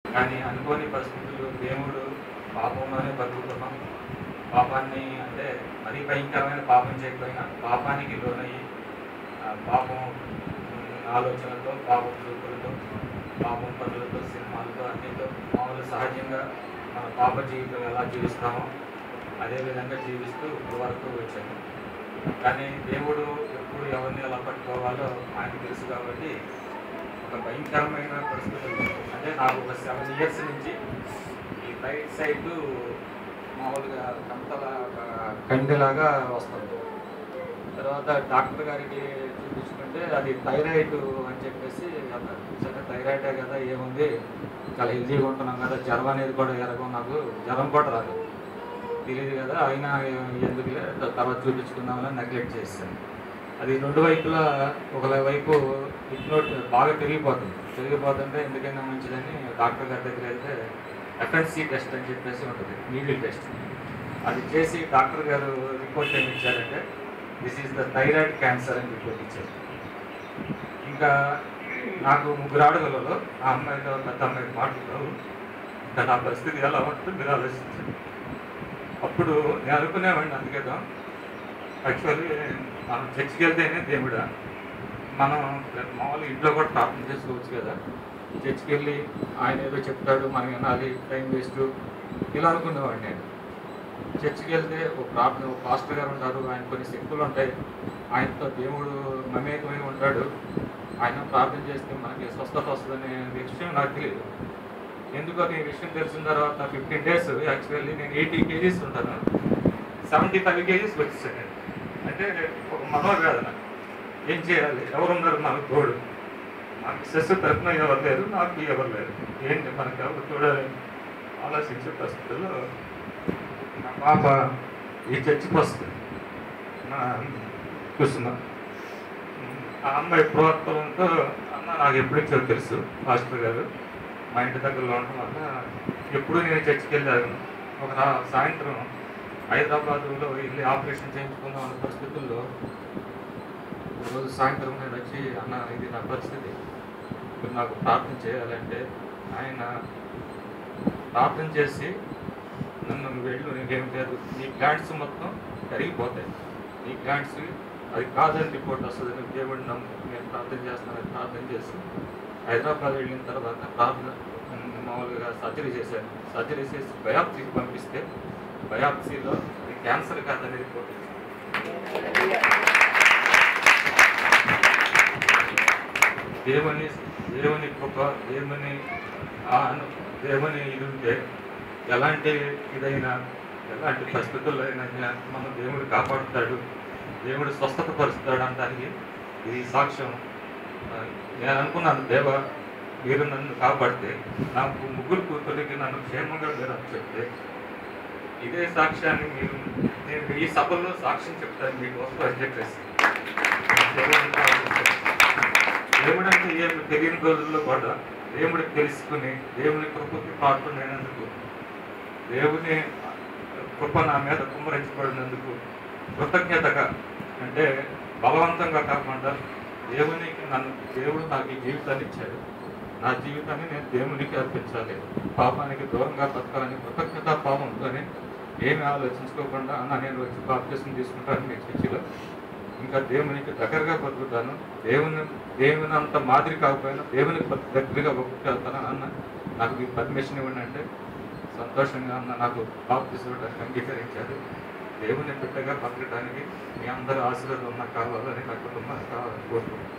కానీ అనుకోని పరిస్థితులు దేవుడు పాపంలోనే బతుకుతున్నాం. పాపాన్ని అంటే మరీ భయంకరమైన పాపం చేయకపోయినా పాపానికి లోనయ్యి పాపం ఆలోచనలతో, పాపం చూపులతో, పాపం పనులతో, సినిమాలతో, అన్నితో మామూలు సహజంగా మన పాప జీవితం ఎలా జీవిస్తామో అదేవిధంగా జీవిస్తూ ఇప్పుడు వరకు వచ్చాము. కానీ దేవుడు ఎప్పుడు ఎవరిని ఎలా పట్టుకోవాలో ఆయనకు తెలుసు. కాబట్టి ఒక భయంకరమైన పరిస్థితులు అంటే నాకు ఒక 7 years నుంచి ఈ రైట్ సైడ్ మామూలుగా కంతల కండెలాగా వస్తుంది. తర్వాత డాక్టర్ గారికి చూపించుకుంటే అది థైరాయిడ్ అని చెప్పేసి అన్నారు. సరే థైరాయిడే కదా, ఏముంది, చాలా హెల్తీగా ఉంటున్నాం కదా, జ్వరం అనేది కూడా ఎరగం, నాకు జ్వరం కూడా రాదు, తెలియదు కదా, అయినా ఎందుకులే తర్వాత చూపించుకుందామని నెగ్లెక్ట్ చేస్తాను. అది 2 వైపులా ఒక వైపు ఇగ్నోట్ బాగా పెరిగిపోతుంటే ఎందుకైనా మంచిదని డాక్టర్ గారి దగ్గర వెళ్తే FNC టెస్ట్ అని చెప్పేసి ఉంటుంది, నీడిల్ టెస్ట్. అది చేసి డాక్టర్ గారు రిపోర్ట్ ఏమి ఇచ్చారంటే this is the thyroid cancer అని రిపోర్ట్ ఇచ్చారు. ఇంకా నాకు 3 ఆడగలలో ఆ అమ్మాయితో పెద్ద అమ్మాయి మాట్లాడతారు. ఇంకా నా పరిస్థితి ఎలా ఉంటుందో మీరు ఆలోచించండి. అప్పుడు నేను అనుకునేవాడిని, అందుకేదో యాక్చువల్లీ మనం చర్చికి వెళ్తేనే దేవుడా, మనం మామూలు ఇంట్లో కూడా ప్రార్థన చేసుకోవచ్చు కదా, చర్చికి వెళ్ళి ఆయన ఏదో చెప్తాడు మనం వినాలి, టైం వేస్ట్ ఇలా అనుకునేవాడిని నేను. చర్చికి వెళ్తే ఒక ప్రార్థన, ఒక పాస్టర్ గారు ఉంటారు, ఆయన కొన్ని శక్తులు ఉంటాయి, ఆయనతో దేవుడు మమేకమై ఉంటాడు, ఆయన ప్రార్థన చేస్తే మనకి స్వస్థత వస్తుందనే విషయం నాకు తెలియదు. ఎందుకో ఈ విషయం తెలిసిన తర్వాత 15 days యాక్చువల్లీ నేను 80 kgs ఉంటాను, 75 kgs వచ్చేసాను. అంటే ఒక మనోవేదన, ఏం చేయాలి, ఎవరున్నారు నాకు తోడు, నాకు సెస్ తరఫున ఎవరు లేరు, నాకు ఎవరు లేరు, ఏంటి మనకి ఎవరు చూడాలని ఆలోచించే పరిస్థితుల్లో నా పాప ఈ చర్చికి వస్తుంది, కూర్చున్నా. ఆ అమ్మాయి ప్రోత్సాహంతో, అన్న నాకు ఎప్పుడూ తెలుసు పాస్టర్ గారు, మా ఇంటి దగ్గరలో ఉండడం వల్ల ఎప్పుడు నేను చర్చికి వెళ్ళాను. ఒక సాయంత్రం హైదరాబాదులో వెళ్ళి ఆపరేషన్ చేయించుకుందాం అన్న పరిస్థితుల్లో రోజు సాయంత్రం నేను వచ్చి, అన్న ఇది నా పరిస్థితి, ఇప్పుడు నాకు ప్రార్థన చేయాలంటే ఆయన ప్రార్థన చేసి నన్ను వెళ్ళు, నీకేం లేదు, నీ ప్లాంట్స్ మొత్తం కరిగిపోతాయి, నీ ప్లాంట్స్ అది కాదని రిపోర్ట్ వస్తుంది, నువ్వు దేవుడిని నమ్ము, నేను ప్రార్థన చేస్తానని ప్రార్థన చేసి హైదరాబాద్ వెళ్ళిన తర్వాత ప్రార్థన మామూలుగా సర్జరీ చేశాను. సర్జరీ చేసి బయాప్సీకి పంపిస్తే బయాప్సీలో అది క్యాన్సర్ కాదని రిపోర్ట్ వచ్చింది. దేవుని కృప, దేవుని ఇది ఉంటే ఎలాంటి ఇదైనా, ఎలాంటి పరిస్థితుల్లో అయినా మనం దేవుడు కాపాడుతాడు, దేవుడు స్వస్థత పరుస్తాడు అనడానికి ఇది సాక్ష్యం. నేను అనుకున్నాను, దేవ మీరు నన్ను కాపాడితే, నాకు 3 కూతురికి నన్ను క్షేమంగా మీరు చెప్తే, ఇదే సాక్ష్యాన్ని మీరు నేను ఈ సభలో సాక్ష్యం చెప్తాను మీకోసం అని చెప్పేసి దేవుడు అంటే ఏమి తెలియని రోజుల్లో కూడా దేవుడికి తెలుసుకుని దేవుని కృపకి పాత్రమైనందుకు, దేవుని కృప నా మీద కుమ్మరించబడినందుకు కృతజ్ఞతగా, అంటే బలవంతంగా కాకుండా దేవుడు నాకు ఈ జీవితాన్ని ఇచ్చాడు, నా జీవితాన్ని నేను దేవునికి అర్పించాలి, పాపానికి దూరంగా బతకాలని కృతజ్ఞతా భావంతోనే ఏమి ఆలోచించుకోకుండా, అన్న నేను వచ్చి బాప్తిసం తీసుకుంటాను మీ చర్చిలో, ఇంకా దేవునికి దగ్గరగా బతుకుతాను, దేవుని అంత మాదిరి కాకపోయినా దేవునికి దగ్గరగా బతుకుతాను అన్న, నాకు మీ పర్మిషన్ ఇవ్వండి అంటే సంతోషంగా అన్న నాకు బాప్తిసం ఇవ్వడానికి అంగీకరించారు. దేవుని బిడ్డగా బతకడానికి మీ అందరూ ఆశీర్వాదం నాకు కావాలని, నా కుటుంబానికి కావాలని కోరుకుంటున్నాను.